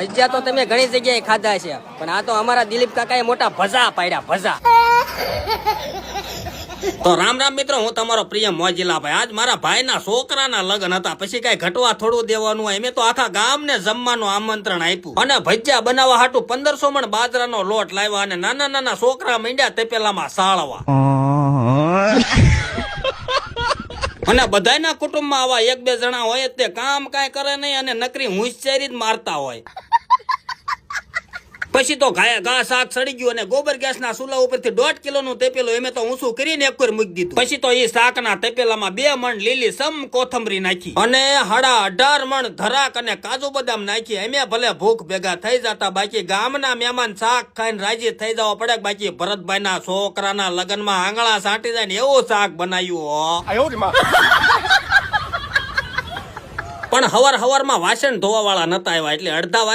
ભજીયા તો તમે ઘણી જગ્યાએ ખાધા છે, પણ આ તો અમારા દિલીપ કાકાએ મોટા ભજા પાડ્યા, ભજા. તો રામ રામ મિત્રો, હું તમારો પ્રિય મોજીલા ભાઈ. આજ મારા ભાઈના છોકરાના લગ્ન હતા, પછી કઈ ઘટવા થોડું દેવાનું હોય, મેં તો આખા ગામને જમવાનું આમંત્રણ આપ્યું અને ભજીયા બનાવવા હાટું 1500 મણ બાજરાનો લોટ લાવ્યા અને નાના નાના છોકરા માંડ્યા તપેલામાં સાળવા. અને બધાના કુટુંબમાં આવા એક બે જણા હોય તે કામ કાંઈ કરે નહીં અને નકરી હોશિયારી જ મારતા હોય. પછી તો ઘા શાક સડી ગયું અને ગોબર ગેસ ના ચૂલા ઉપરથી 1.5 કિલોનું તપેલું એમે તો ઊંચું કરીને એક મૂકી દીધું. પછી તો એ શાકના તપેલામાં 2 મણ લીલી સમ કોથમરી નાખી અને 18.5 મણ ધરાક અને કાજુ બદામ નાખી. એમે ભલે ભૂખ ભેગા થઈ જતા, બાકી ગામના મહેમાન શાક ખાઈને રાજી થઈ જવા પડે. બાકી ભરતભાઈ ના છોકરાના લગ્નમાં આંગળા સાંટી જાય ને એવું શાક બનાવ્યું. પણ હવાર માં વાસણ ધોવા વાળા નતા આવ્યા, એટલે અડધા